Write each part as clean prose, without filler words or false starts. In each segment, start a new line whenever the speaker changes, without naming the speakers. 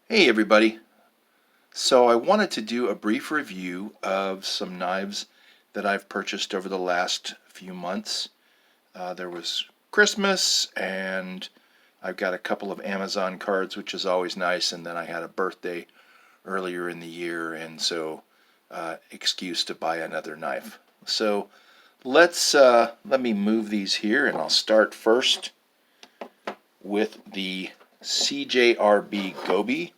Hey everybody. So I wanted to do a brief review of some knives that I've purchased over the last few months. There was Christmas and I've got a couple of Amazon cards, which is always nice, and then I had a birthday earlier in the year, and so excuse to buy another knife. So let me move these here, and I'll start first with the CJRB Gobi.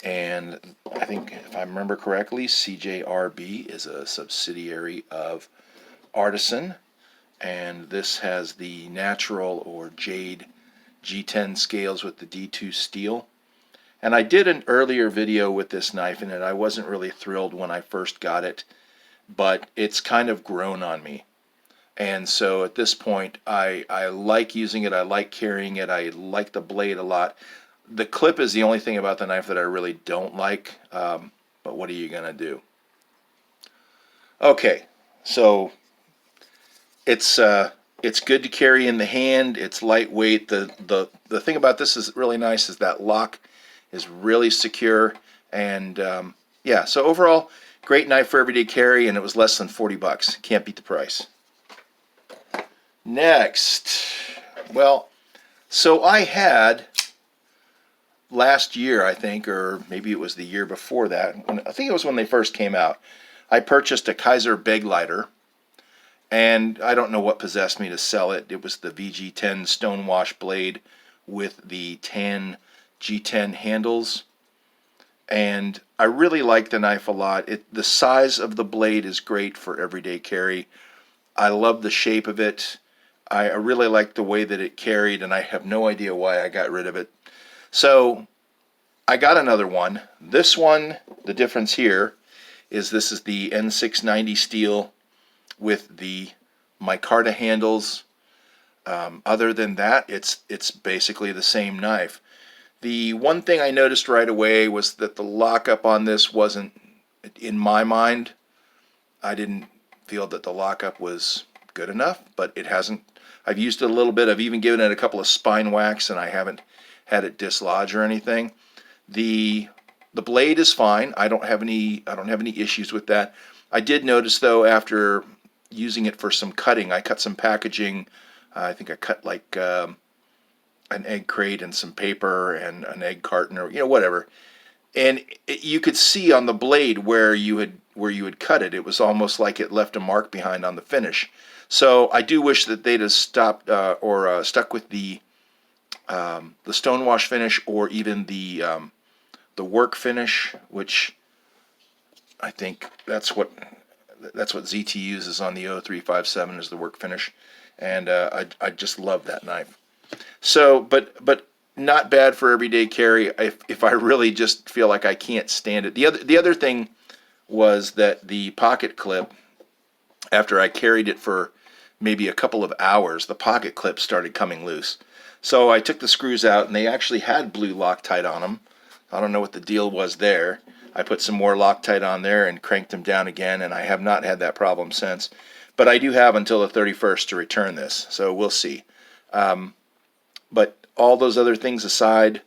And I think, if I remember correctly, CJRB is a subsidiary of Artisan, and this has the natural or jade G10 scales with the D2 steel. And I did an earlier video with this knife in it. I wasn't really thrilled when I first got it, but it's kind of grown on me. And so at this point, I like using it, I like carrying it, I like the blade a lot. The clip is the only thing about the knife that I really don't like, but what are you going to do? Okay, so it's good to carry in the hand. It's lightweight. The thing about this is really nice is that lock is really secure, and yeah. So overall, great knife for everyday carry, and it was less than 40 bucks. Can't beat the price. Next, well, so I had last year, I think, or maybe it was the year before that. I think it was when they first came out. I purchased a Kizer Begleiter, and I don't know what possessed me to sell it. It was the VG10 stonewash blade with the tan G10 handles, and I really like the knife a lot. The size of the blade is great for everyday carry. I love the shape of it. I really like the way that it carried, and I have no idea why I got rid of it. So I got another one. This one, the difference here is this is the N690 steel with the micarta handles. Other than that, it's basically the same knife. The one thing I noticed right away was that the lockup on this wasn't, in my mind, I didn't feel that the lockup was good enough, but it hasn't. I've used it a little bit. I've even given it a couple of spine whacks, and I haven't had it dislodge or anything. The blade is fine. I don't have any issues with that. I did notice though, after using it for some cutting, I cut some packaging. I think I cut like an egg crate and some paper and an egg carton, or whatever. And you could see on the blade where you had cut it. It was almost like it left a mark behind on the finish. So I do wish that they'd have stopped or stuck with the stonewash finish, or even the work finish, which I think that's what ZT uses on the 0357 is the work finish, and I just love that knife. So, but not bad for everyday carry. If I really just feel like I can't stand it. The other thing was that the pocket clip, after I carried it for maybe a couple of hours, the pocket clip started coming loose. So I took the screws out, and they actually had blue Loctite on them. I don't know what the deal was there. I put some more Loctite on there and cranked them down again, and I have not had that problem since. But I do have until the 31st to return this, so we'll see. But all those other things aside,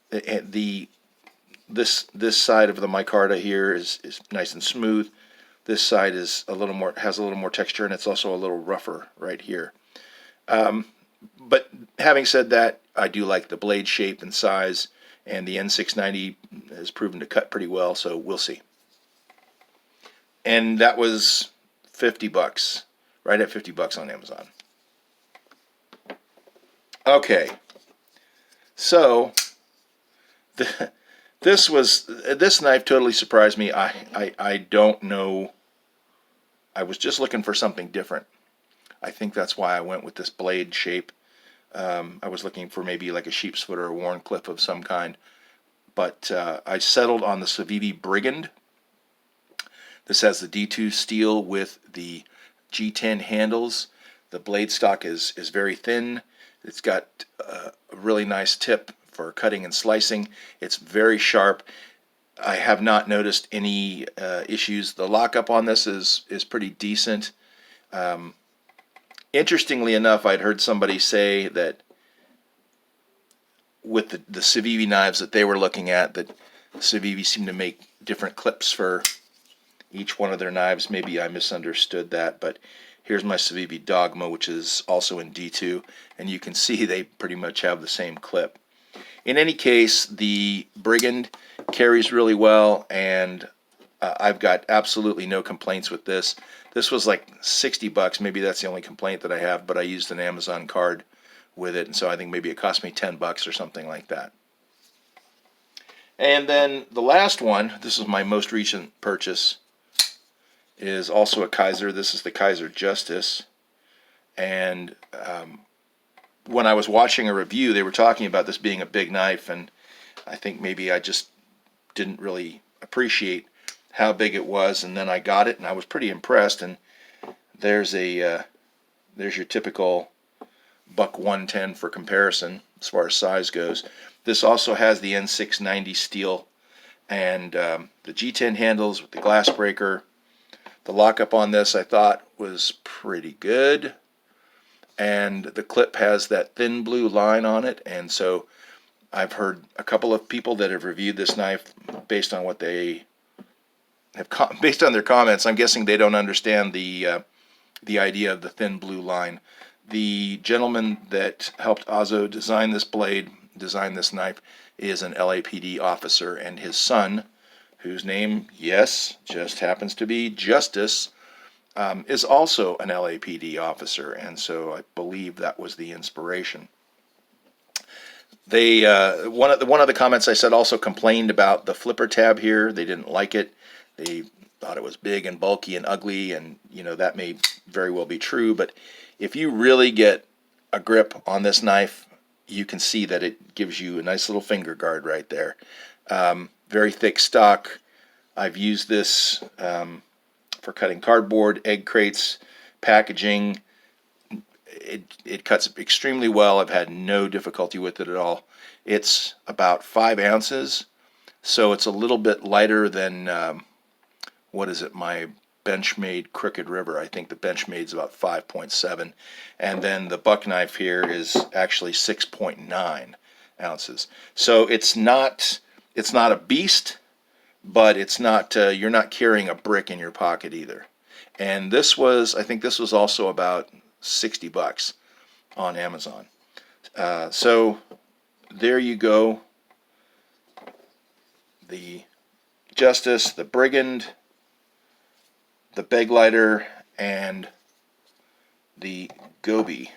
this side of the micarta here is nice and smooth. This side is has a little more texture, and it's also a little rougher right here. But having said that, I do like the blade shape and size, and the N690 has proven to cut pretty well, so we'll see. And that was 50 bucks, right at 50 bucks on Amazon. Okay, so this knife totally surprised me. I don't know. I was just looking for something different. I think that's why I went with this blade shape. I was looking for maybe like a sheep's foot or a Warncliffe of some kind, but I settled on the Civivi Brigand. This has the D2 steel with the G10 handles. The blade stock is very thin. It's got a really nice tip for cutting and slicing. It's very sharp. I have not noticed any issues. The lockup on this is pretty decent. Interestingly enough, I'd heard somebody say that with the Civivi knives that they were looking at, that Civivi seemed to make different clips for each one of their knives. Maybe I misunderstood that, but here's my Civivi Dogma, which is also in D2, and you can see they pretty much have the same clip. In any case, the Brigand carries really well, and I've got absolutely no complaints with this. This was like 60 bucks. Maybe that's the only complaint that I have, but I used an Amazon card with it, and so I think maybe it cost me 10 bucks or something like that. And then the last one, this is my most recent purchase, is also a Kizer. This is the Kizer Justice. And when I was watching a review, they were talking about this being a big knife, and I think maybe I just didn't really appreciate how big it was, and then I got it and I was pretty impressed. And there's your typical buck 110 for comparison as far as size goes. This also has the N690 steel and the G10 handles with the glass breaker. The lockup on this I thought was pretty good, and the clip has that thin blue line on it, and so I've heard a couple of people that have reviewed this knife based on what they have based on their comments. I'm guessing they don't understand the idea of the thin blue line. The gentleman that helped Ozzo design this blade, design this knife, is an LAPD officer, and his son, whose name, yes, just happens to be Justice, is also an LAPD officer, and so I believe that was the inspiration. They one of the comments I said also complained about the flipper tab here. They didn't like it. They thought it was big and bulky and ugly, and that may very well be true, but if you really get a grip on this knife, you can see that it gives you a nice little finger guard right there. Very thick stock. I've used this for cutting cardboard, egg crates, packaging. It cuts extremely well. I've had no difficulty with it at all. It's about 5 ounces, so it's a little bit lighter than, what is it, my Benchmade Crooked River. I think the Benchmade's about 5.7, and then the buck knife here is actually 6.9 ounces. So it's not a beast, but it's not you're not carrying a brick in your pocket either. And I think this was also about 60 bucks on Amazon. So there you go. The Justice, the Brigand, the Bakeliter, and the Gobi.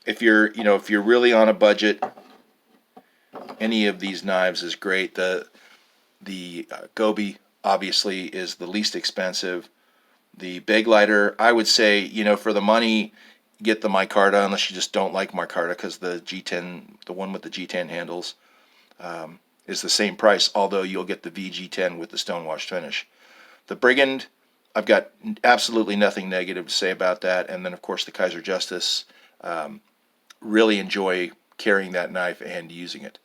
If you're really on a budget, any of these knives is great. The Gobi obviously is the least expensive. The Bakeliter, I would say, for the money, get the micarta, unless you just don't like micarta, because the G10, the one with the G10 handles, is the same price, although you'll get the VG10 with the stonewashed finish. The Brigand, I've got absolutely nothing negative to say about that. And then, of course, the Kizer Justice. Really enjoy carrying that knife and using it.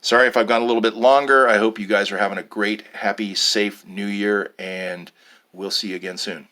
Sorry if I've gone a little bit longer. I hope you guys are having a great, happy, safe New Year, and we'll see you again soon.